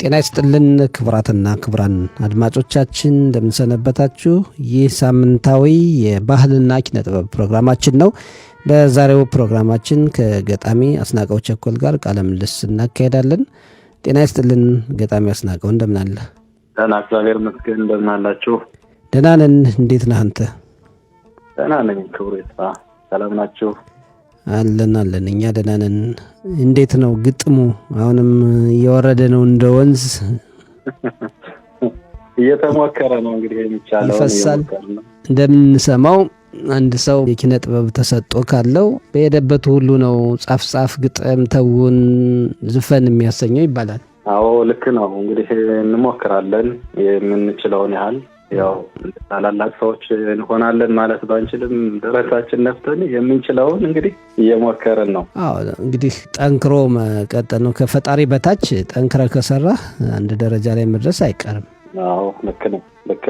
ጤና ይስጥልን ክቡራትና ክቡራን አድማጮቻችን እንደምን ሰነበታችሁ። ይህ ሳምንታዊ የባህልና ኪነ ጥበብ ፕሮግራማችን ነው። በዛሬው ፕሮግራማችን ከገጣሚ አስናቀው ቸኮል ጋር ቃለ ምልልስ እናካሄዳለን። ጤና ይስጥልን ገጣሚ አስናቀው እንደምን አለ? ደህና እግዚአብሔር ይመስገን። እንደምን አላችሁ? ደህና ነን። እንዴት ነህ አንተ? ደህና ነኝ ክብሩ ይስፋ። ሰላም ናችሁ? አለን እኛ ደህና ነን። እንዴት ነው ግጥሙ? አሁንም እየወረደ ነው እንደ ወንዝ? እየተሞከረ ነው እንግዲህ የሚቻለው ይፈሳል። እንደምንሰማው አንድ ሰው የኪነ ጥበብ ተሰጥኦ ካለው በሄደበት ሁሉ ነው ጻፍ ግጥም ተውን ዝፈን የሚያሰኘው ይባላል። አዎ ልክ ነው። እንግዲህ እንሞክራለን የምንችለውን ያህል። ያው ታላላቅ ሰዎች እንሆናለን ማለት ባንችልም ደረታችን ነፍተን የምንችለውን እንግዲህ እየሞከርን ነው። አዎ እንግዲህ ጠንክሮ መቀጠል ነው። ከፈጣሪ በታች ጠንክረ ከሰራ አንድ ደረጃ ላይ መድረስ አይቀርም። አዎ ልክ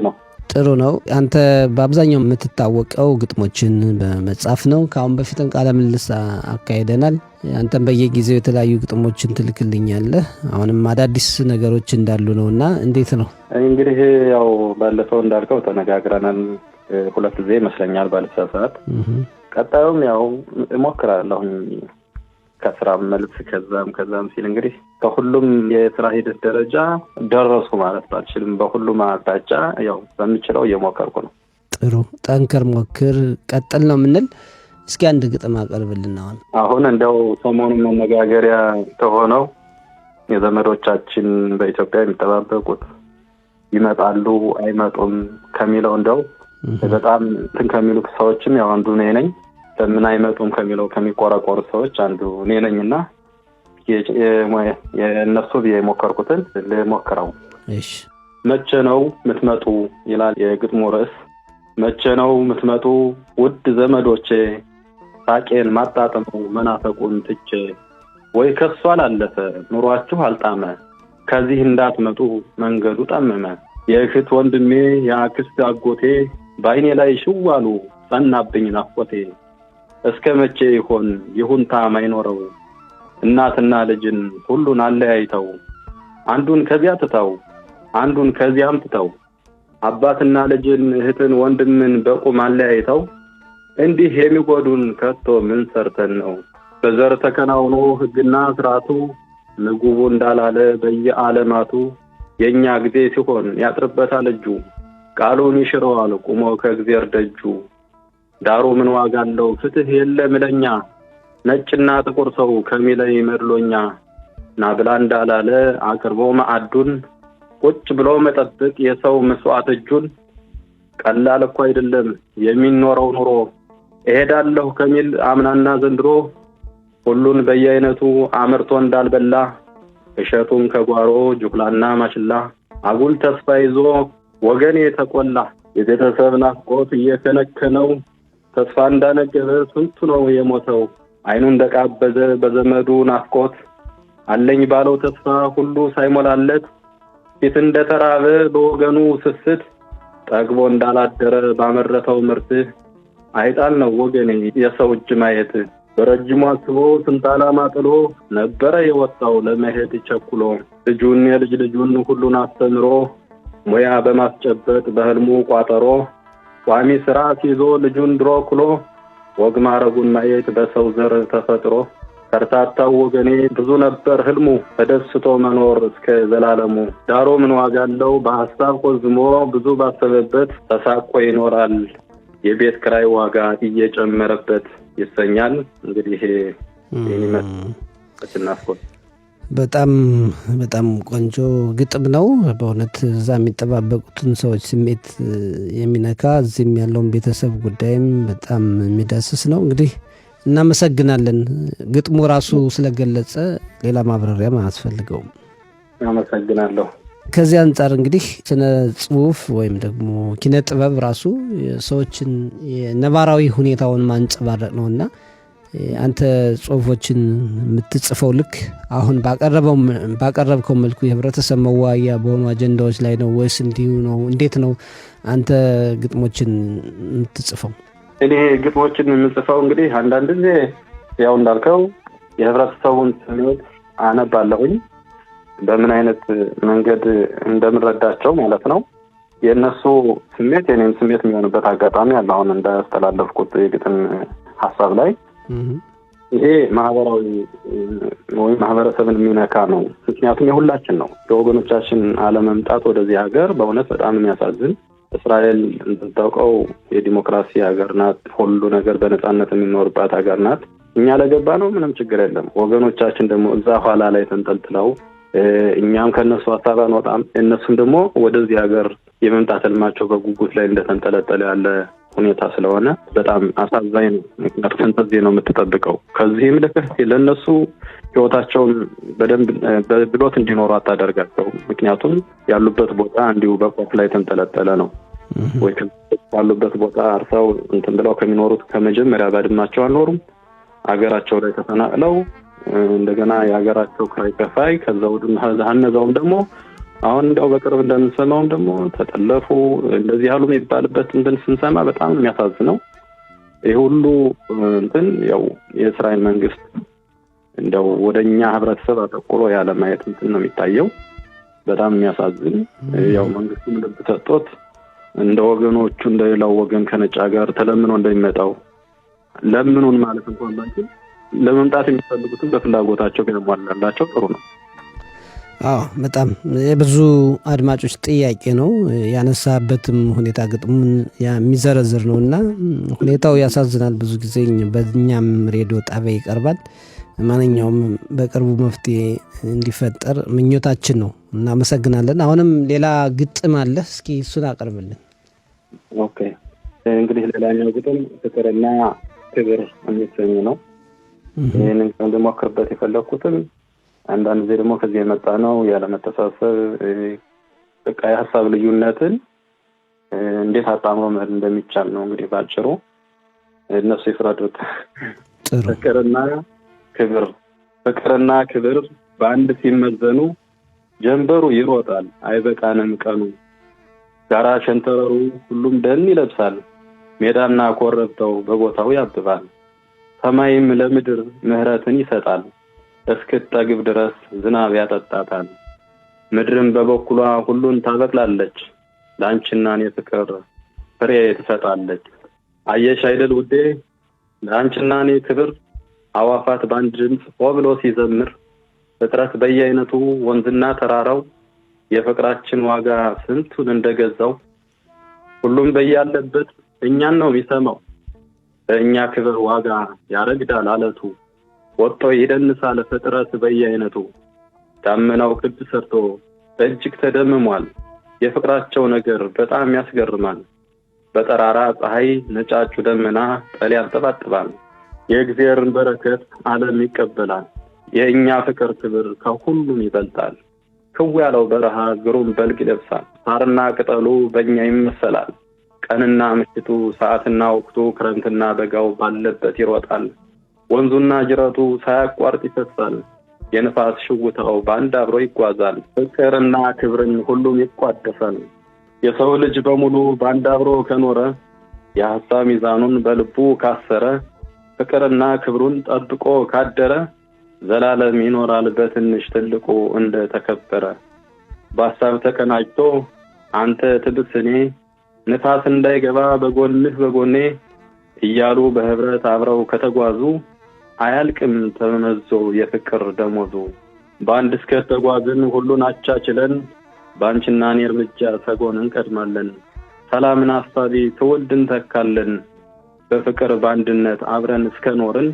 ነው። ጥሩ ነው። አንተ በአብዛኛው የምትታወቀው ግጥሞችን በመጻፍ ነው። ከአሁን በፊትም ቃለ ምልልስ አካሄደናል። አንተም በየጊዜው የተለያዩ ግጥሞችን ትልክልኛለህ። አሁንም አዳዲስ ነገሮች እንዳሉ ነውና እንዴት ነው? እንግዲህ ያው ባለፈው እንዳልከው ተነጋግረናል 2 ጊዜ ይመስለኛል ባለሰዓት። ቀጣዩም ያው እሞክራለሁ ከስራ መልስ ከዛም ሲል እንግዲህ ከሁሉም የስራ ሂደት ደረጃ ደረስኩ ማለት ባልችልም በሁሉም አቅጣጫ ያው በሚችለው እየሞከርኩ ነው። ጥሩ ጠንከር ሞክር ቀጥል ነው የምንል። እስኪ አንድ ግጥም አቀርብልን። አሁን እንደው ሰሞኑን መነጋገሪያ ከሆነው የዘመዶቻችን በኢትዮጵያ የሚጠባበቁት ይመጣሉ አይመጡም ከሚለው እንደው በጣም ከሚሉ ሰዎችም ያው አንዱ ነኝ። ለምን አይመጡም ከሚለው ከሚቆራቆሩ ሰዎች አንዱ ነኝና የነሱ የሞከርኩትን ለሞከረው። እሺ መቼ ነው የምትመጡ ይላል የግጥሙ ርዕስ። መቼ ነው የምትመጡ ውድ ዘመዶቼ፣ ሳቄን ማጣጣሙ መናፈቁን ትቼ፣ ወይ ከሷ አላለፈ ኑሯችሁ አልጣመ፣ ከዚህ እንዳትመጡ መንገዱ ጠመመ። የእህት ወንድሜ የአክስት አጎቴ ባይኔ ላይ ሽዋሉ ጸናብኝ ናፍቆቴ። እስከ መቼ ይሆን ይሁንታ ማይኖረው እናትና ልጅን ሁሉን አለያይተው፣ አንዱን ከዚያ ትተው አንዱን ከዚያም ትተው፣ አባትና ልጅን እህትን ወንድምን በቁም አለያይተው፣ እንዲህ የሚጎዱን ከቶ ምን ሰርተን ነው? በዘር ተከናውኖ ሕግና ስርዓቱ ምግቡ እንዳላለ በየዓለማቱ፣ የኛ ጊዜ ሲሆን ያጥርበታል እጁ፣ ቃሉን ይሽረዋል ቁሞ ከእግዚአብሔር ደጁ። ዳሩ ምን ዋጋ አለው ፍትህ የለም ለኛ፣ ነጭና ጥቁር ሰው ከሚለይ መድሎኛ። ናብላ እንዳላለ አቅርቦ ማዕዱን፣ ቁጭ ብሎ መጠበቅ የሰው መስዋዕት እጁን። ቀላል እኮ አይደለም የሚኖረው ኑሮ፣ እሄዳለሁ ከሚል አምናና ዘንድሮ፣ ሁሉን በየአይነቱ አምርቶ እንዳልበላ፣ እሸቱን ከጓሮ ጁክላና ማሽላ። አጉል ተስፋ ይዞ ወገኔ ተቆላ፣ የቤተሰብ ናፍቆት እየከነከነው፣ ተስፋ እንዳነገበ ስንቱ ነው የሞተው። አይኑ እንደቃበዘ በዘመዱ ናፍቆት፣ አለኝ ባለው ተስፋ ሁሉ ሳይሞላለት፣ ፊት እንደተራበ በወገኑ ስስት፣ ጠግቦ እንዳላደረ ባመረተው ምርት። አይጣል ነው ወገኔ የሰው እጅ ማየት፣ በረጅሙ አስቦ ስንት ዓላማ ጥሎ ነበረ የወጣው ለመሄድ ቸኩሎ። የልጅ ልጁን ሁሉን አስተምሮ ሙያ በማስጨበጥ በህልሙ ቋጠሮ፣ ቋሚ ስራ ሲዞ ልጁን ድሮ ኩሎ፣ ወግ ማረጉን ማየት በሰው ዘር ተፈጥሮ። ከርታታው ወገኔ ብዙ ነበር ህልሙ፣ ተደስቶ መኖር እስከ ዘላለሙ። ዳሩ ምን ዋጋ አለው በሐሳብ ቆዝሞ ብዙ ባሰበበት፣ ተሳቆ ይኖራል የቤት ክራይ ዋጋ እየጨመረበት ይሰኛል። እንግዲህ በጣም ቆንጆ ግጥም ነው በእውነት። እዛ የሚጠባበቁትን ሰዎች ስሜት የሚነካ እዚህም ያለውን ቤተሰብ ጉዳይም በጣም የሚዳስስ ነው። እንግዲህ እናመሰግናለን። ግጥሙ ራሱ ስለገለጸ ሌላ ማብራሪያም አያስፈልገውም። አመሰግናለሁ። ከዚህ አንጻር እንግዲህ ስነ ጽሁፍ ወይም ደግሞ ኪነ ጥበብ ራሱ ሰዎችን የነባራዊ ሁኔታውን ማንጸባረቅ ነውና አንተ ጽሁፎችን የምትጽፈው ልክ አሁን ባቀረብከው መልኩ የህብረተሰብ መዋያ በሆኑ አጀንዳዎች ላይ ነው ወይስ እንዲሁ ነው? እንዴት ነው አንተ ግጥሞችን የምትጽፈው? እኔ ግጥሞችን የምጽፈው እንግዲህ አንዳንድ ጊዜ ያው እንዳልከው የህብረተሰቡን ስሜት አነባለሁኝ። በምን አይነት መንገድ እንደምረዳቸው ማለት ነው። የእነሱ ስሜት የኔም ስሜት የሚሆንበት አጋጣሚ አለ። አሁን እንዳስተላለፍኩት የግጥም ሀሳብ ላይ ይሄ ማህበራዊ ወይም ማህበረሰብን የሚነካ ነው። ምክንያቱም የሁላችን ነው። የወገኖቻችን አለመምጣት ወደዚህ ሀገር በእውነት በጣም የሚያሳዝን። እስራኤል እንደምታውቀው የዲሞክራሲ ሀገር ናት። ሁሉ ነገር በነጻነት የሚኖርባት ሀገር ናት። እኛ ለገባ ነው ምንም ችግር የለም። ወገኖቻችን ደግሞ እዛ ኋላ ላይ ተንጠልጥለው እኛም ከነሱ ሀሳብ አንወጣም፣ እነሱም ደግሞ ወደዚህ ሀገር የመምጣት ህልማቸው በጉጉት ላይ እንደተንጠለጠለ ያለ ሁኔታ ስለሆነ በጣም አሳዛኝ ነው። ምክንያቱም ከዚህ ነው የምትጠብቀው። ከዚህም ለነሱ ህይወታቸውን በደንብ በብሎት እንዲኖሩ አታደርጋቸው። ምክንያቱም ያሉበት ቦታ እንዲሁ በቆፍ ላይ ተንጠለጠለ ነው። ወይ ያሉበት ቦታ አርሰው እንትን ብለው ከሚኖሩት ከመጀመሪያ ባድማቸው አልኖሩም። አገራቸው ላይ ተፈናቅለው እንደገና የሀገራቸው ክራይ ከፋይ ከዛው ሀነዛውም ደግሞ አሁን እንደው በቅርብ እንደምንሰማውም ደግሞ ተጠለፉ እንደዚህ ያሉ የሚባልበት እንትን ስንሰማ በጣም የሚያሳዝነው። ይሄ ሁሉ እንትን ያው የእስራኤል መንግስት እንደው ወደኛ ህብረተሰብ አተኩሮ ያለ ማየት እንትን ነው የሚታየው። በጣም የሚያሳዝን ያው መንግስቱም ልብ ሰጥቶት እንደ ወገኖቹ እንደሌላው ወገን ከነጭ ሀገር ተለምኖ እንደሚመጣው ለምኑን ማለት እንኳን ባንቺ ለመምጣት የሚፈልጉትን በፍላጎታቸው ቢያሟላላቸው ጥሩ ነው። በጣም የብዙ አድማጮች ጥያቄ ነው ያነሳበትም ሁኔታ ግጥሙን የሚዘረዝር ነው እና ሁኔታው ያሳዝናል። ብዙ ጊዜ በእኛም ሬዲዮ ጣቢያ ይቀርባል። ማንኛውም በቅርቡ መፍትሄ እንዲፈጠር ምኞታችን ነው። እናመሰግናለን። አሁንም ሌላ ግጥም አለ፣ እስኪ እሱን አቀርብልን። ኦኬ፣ እንግዲህ ሌላኛው ግጥም ፍቅርና ክብር የሚሰኝ ነው። ይህንን እንድሞክርበት የፈለኩትም አንዳንድ ጊዜ ደግሞ ከዚህ የመጣ ነው ያለመተሳሰብ፣ በቃ የሀሳብ ልዩነትን እንዴት አጣምሮ መሄድ እንደሚቻል ነው። እንግዲህ ባጭሩ እነሱ ይፍረዱት። ፍቅርና ክብር በአንድ ሲመዘኑ ጀንበሩ ይሮጣል አይበቃንም ቀኑ። ጋራ ሸንተረሩ ሁሉም ደን ይለብሳል፣ ሜዳና ኮረብታው በቦታው ያብባል። ሰማይም ለምድር ምህረትን ይሰጣል፣ እስክትጠግብ ድረስ ዝናብ ያጠጣታል። ምድርም በበኩሏ ሁሉን ታበቅላለች፣ ለአንቺና እኔ ፍቅር ፍሬ ትሰጣለች። አየሽ አይደል ውዴ ለአንቺና እኔ ክብር፣ አዋፋት በአንድ ድምፅ ሆ ብሎ ሲዘምር፣ ፍጥረት በየአይነቱ ወንዝና ተራራው የፍቅራችን ዋጋ ስንቱን እንደገዛው። ሁሉም በያለበት እኛን ነው የሚሰማው፣ በእኛ ክብር ዋጋ ያረግዳል አለቱ። ወጥቶ ይደንሳል ፍጥረት በየአይነቱ፣ ዳመናው ክብ ሰርቶ እጅግ ተደምሟል። የፍቅራቸው ነገር በጣም ያስገርማል። በጠራራ ፀሐይ ነጫጩ ደመና ጠል ያንጠባጥባል። የእግዚአብሔርን በረከት ዓለም ይቀበላል። የእኛ ፍቅር ክብር ከሁሉም ይበልጣል። ክው ያለው በረሃ ግሩም በልግ ይለብሳል፣ ሳርና ቅጠሉ በእኛ ይመሰላል። ቀንና ምሽቱ ሰዓትና ወቅቱ ክረምትና በጋው ባለበት ይሮጣል። ወንዙና ጅረቱ ሳያቋርጥ ይፈሳል፣ የንፋስ ሽውታው በአንድ አብሮ ይጓዛል። ፍቅርና ክብርን ሁሉም ይቋደሳል። የሰው ልጅ በሙሉ በአንድ አብሮ ከኖረ፣ የሐሳብ ሚዛኑን በልቡ ካሰረ፣ ፍቅርና ክብሩን ጠብቆ ካደረ፣ ዘላለም ይኖራል በትንሽ ትልቁ እንደ ተከበረ። በሐሳብ ተቀናጅቶ አንተ ትብስ እኔ፣ ንፋስ እንዳይገባ በጎንህ በጎኔ እያሉ በህብረት አብረው ከተጓዙ፣ አያልቅም ተመዞ የፍቅር ደሞዙ። በአንድ እስከ ተጓዝን ሁሉን አቻችለን፣ ባንቺና እኔ እርምጃ ሰጎን እንቀድማለን። ሰላምን አሳቢ ትውልድ እንተካለን፣ በፍቅር በአንድነት አብረን እስከኖርን፣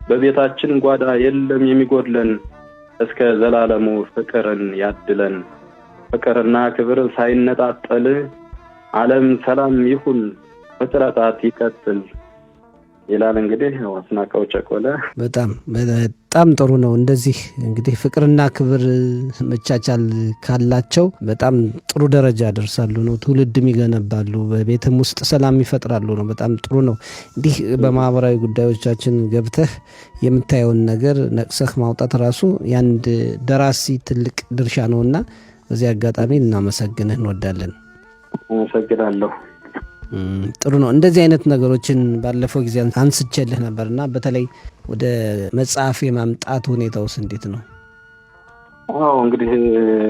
በቤታችን ጓዳ የለም የሚጎድለን፣ እስከ ዘላለሙ ፍቅርን ያድለን። ፍቅርና ክብር ሳይነጣጠል፣ ዓለም ሰላም ይሁን ፍጥረታት ይቀጥል ይላል። እንግዲህ አስናቀው ቸኮለ በጣም ጥሩ ነው። እንደዚህ እንግዲህ ፍቅርና ክብር መቻቻል ካላቸው በጣም ጥሩ ደረጃ ያደርሳሉ ነው፣ ትውልድም ይገነባሉ፣ በቤትም ውስጥ ሰላም ይፈጥራሉ ነው። በጣም ጥሩ ነው። እንዲህ በማህበራዊ ጉዳዮቻችን ገብተህ የምታየውን ነገር ነቅሰህ ማውጣት ራሱ የአንድ ደራሲ ትልቅ ድርሻ ነውና በዚህ አጋጣሚ እናመሰግንህ እንወዳለን። አመሰግናለሁ። ጥሩ ነው። እንደዚህ አይነት ነገሮችን ባለፈው ጊዜ አንስቼልህ ነበርና በተለይ ወደ መጽሐፍ የማምጣት ሁኔታውስ እንዴት ነው? አዎ እንግዲህ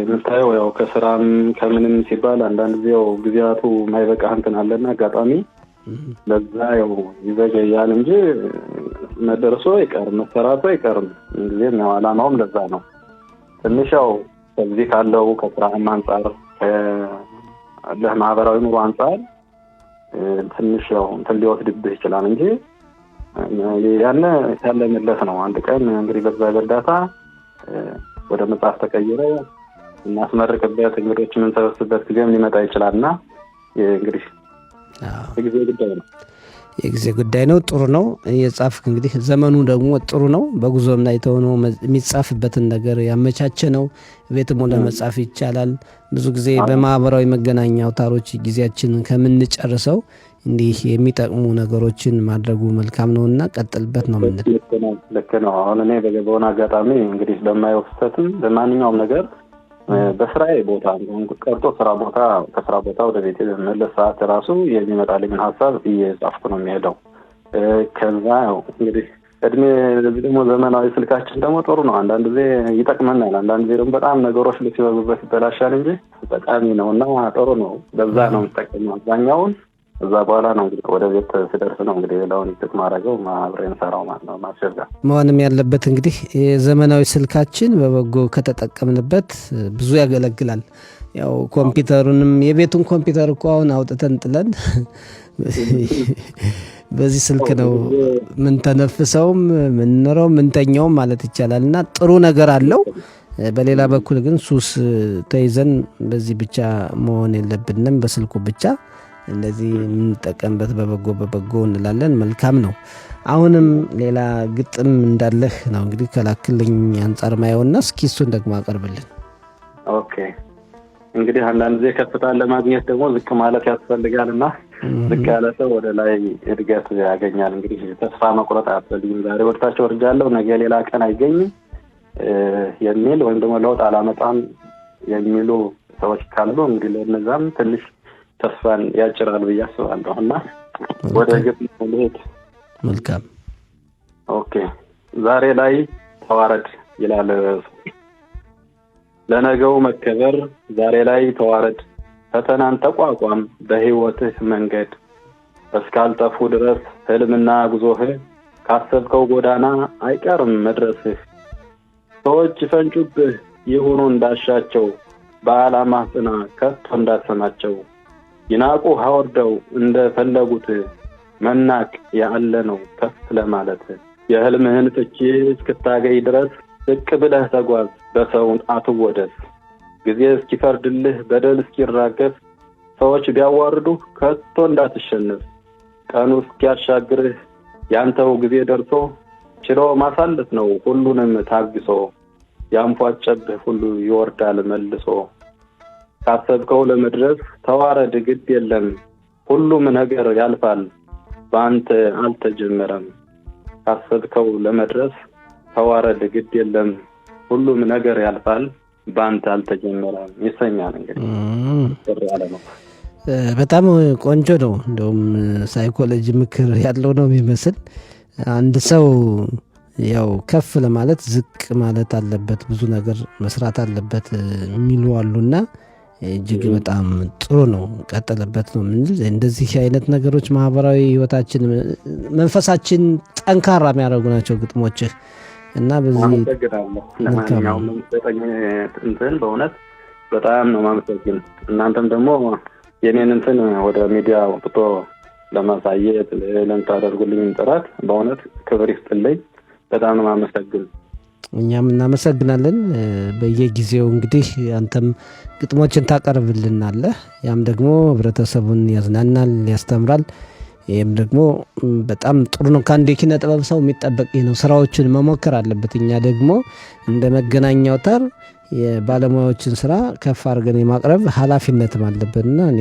የምታየው ያው ከስራም ከምንም ሲባል አንዳንድ ጊዜ ያው ጊዜያቱ ማይበቃ እንትን አለና አጋጣሚ ለዛ ያው ይዘገያል እንጂ መደረሱ አይቀርም፣ መሰራቱ አይቀርም። እንግዲህ ያው አላማውም ለዛ ነው። ትንሽ ያው ከዚህ ካለው ከስራም አንጻር ለማህበራዊ ኑሮ አንጻር ትንሽ ያው እንትን ሊወስድብህ ይችላል እንጂ ያለ ያለንለት ነው። አንድ ቀን እንግዲህ በዛ እርዳታ ወደ መጽሐፍ ተቀይሮ እናስመርቅበት እንግዶች የምንሰበስብበት ጊዜም ሊመጣ ይችላልና እንግዲህ የጊዜ ጉዳይ ነው። የጊዜ ጉዳይ ነው። ጥሩ ነው የጻፍክ እንግዲህ ዘመኑ ደግሞ ጥሩ ነው። በጉዞም ላይ ተሆኖ የሚጻፍበትን ነገር ያመቻቸ ነው። ቤትም ሆነ መጻፍ ይቻላል። ብዙ ጊዜ በማህበራዊ መገናኛ አውታሮች ጊዜያችንን ከምንጨርሰው እንዲህ የሚጠቅሙ ነገሮችን ማድረጉ መልካም ነውና ቀጥልበት ነው ማለት ነው። ልክ ነው። አሁን እኔ በገባውን አጋጣሚ እንግዲህ በማየው ፍሰትም በማንኛውም ነገር በስራዬ ቦታ ቀርጦ ስራ ቦታ ከስራ ቦታ ወደ ቤት መለስ ሰዓት ራሱ የሚመጣልኝን ሀሳብ እየጻፍኩ ነው የሚሄደው። ከዛ እንግዲህ እድሜ ደግሞ ዘመናዊ ስልካችን ደግሞ ጥሩ ነው። አንዳንድ ጊዜ ይጠቅመናል፣ አንዳንድ ጊዜ ደግሞ በጣም ነገሮች ሲበዙበት ይበላሻል እንጂ ጠቃሚ ነውና ጥሩ ነው። በዛ ነው የምጠቀመው አብዛኛውን። እዛ በኋላ ነው እንግዲህ ወደ ቤት ስደርስ ነው እንግዲህ ሌላውን ይጥቅ ማድረገው አብሬን ሰራው ማለት ነው። ማስረጃ መሆንም ያለበት እንግዲህ የዘመናዊ ስልካችን በበጎ ከተጠቀምንበት ብዙ ያገለግላል። ያው ኮምፒውተሩንም የቤቱን ኮምፒውተር እኮ አሁን አውጥተን ጥለን በዚህ ስልክ ነው ምን ተነፍሰውም ምን ኖረው ምን ተኛውም ማለት ይቻላልና ጥሩ ነገር አለው። በሌላ በኩል ግን ሱስ ተይዘን በዚህ ብቻ መሆን የለብንም። በስልኩ ብቻ እንደዚህ የምንጠቀምበት በበጎ እንላለን። መልካም ነው። አሁንም ሌላ ግጥም እንዳለህ ነው እንግዲህ ከላክልኝ አንጻር ማየውና እስኪ እሱን ደግሞ አቀርብልን። ኦኬ እንግዲህ አንዳንድ ጊዜ ከፍታን ለማግኘት ደግሞ ዝቅ ማለት ያስፈልጋልና ዝቅ ያለ ሰው ወደ ላይ እድገት ያገኛል። እንግዲህ ተስፋ መቁረጥ አያስፈልግም። ዛሬ ወደታች ወርጃለሁ ነገ ሌላ ቀን አይገኝም የሚል ወይም ደግሞ ለውጥ አላመጣም የሚሉ ሰዎች ካሉ እንግዲህ ለነዛም ትንሽ ተስፋን ያጭራል ብዬ አስባለሁ እና ወደ ግጥም ልሄድ። መልካም ኦኬ ዛሬ ላይ ተዋረድ ይላል ለነገው መከበር። ዛሬ ላይ ተዋረድ ፈተናን ተቋቋም በህይወትህ መንገድ እስካልጠፉ ድረስ ህልምና ጉዞህ ካሰብከው ጎዳና አይቀርም መድረስህ። ሰዎች ይፈንጩብህ ይሁኑ እንዳሻቸው በዓላማ ጽና ከቶ እንዳትሰማቸው። ይናቁህ አወርደው እንደፈለጉት መናቅ ያለ ነው ከፍ ለማለት። የህልምህን ፍቺ እስክታገኝ ድረስ ዝቅ ብለህ ተጓዝ በሰው አትወደስ። ጊዜ እስኪፈርድልህ በደል እስኪራገፍ ሰዎች ቢያዋርዱህ ከቶ እንዳትሸነፍ። ቀኑ እስኪያሻግርህ ያንተው ጊዜ ደርሶ ችሎ ማሳለፍ ነው ሁሉንም ታግሶ። ያንፏጨብህ ሁሉ ይወርዳል መልሶ። ካሰብከው ለመድረስ ተዋረድ ግድ የለም ሁሉም ነገር ያልፋል በአንተ አልተጀመረም። ካሰብከው ለመድረስ ተዋረድ ግድ የለም ሁሉም ነገር ያልፋል በአንተ አልተጀመረም ይሰኛል። እንግዲህ ያለ ነው። በጣም ቆንጆ ነው። እንደውም ሳይኮሎጂ ምክር ያለው ነው የሚመስል። አንድ ሰው ያው ከፍ ለማለት ዝቅ ማለት አለበት፣ ብዙ ነገር መስራት አለበት የሚሉ አሉና እጅግ በጣም ጥሩ ነው። ቀጥለበት ነው የምንል። እንደዚህ አይነት ነገሮች ማህበራዊ ህይወታችን መንፈሳችን ጠንካራ የሚያደርጉ ናቸው ግጥሞችህ እና በዚህ ለማንኛውም እንትን በእውነት በጣም ነው ማመሰግን። እናንተም ደግሞ የኔን እንትን ወደ ሚዲያ ወጥቶ ለማሳየት ለምታደርጉልኝ ጥረት በእውነት ክብር ይስጥልኝ። በጣም ነው ማመሰግን። እኛም እናመሰግናለን። በየጊዜው እንግዲህ አንተም ግጥሞችን ታቀርብልናለህ። ያም ደግሞ ህብረተሰቡን ያዝናናል፣ ያስተምራል። ይህም ደግሞ በጣም ጥሩ ነው። ከአንድ የኪነ ጥበብ ሰው የሚጠበቅ ነው። ስራዎችን መሞከር አለበት። እኛ ደግሞ እንደ መገናኛ አውታር የባለሙያዎችን ስራ ከፍ አድርገን የማቅረብ ኃላፊነትም አለብንና እኔ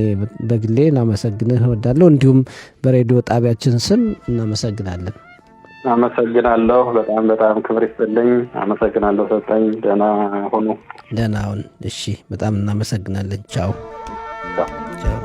በግሌ ላመሰግንህ እወዳለሁ። እንዲሁም በሬዲዮ ጣቢያችን ስም እናመሰግናለን። አመሰግናለሁ። በጣም ክብር ይስጥልኝ። አመሰግናለሁ። ሰጠኝ። ደህና ሁኑ። ደህና ሁን። እሺ፣ በጣም እናመሰግናለን። ቻው ቻው።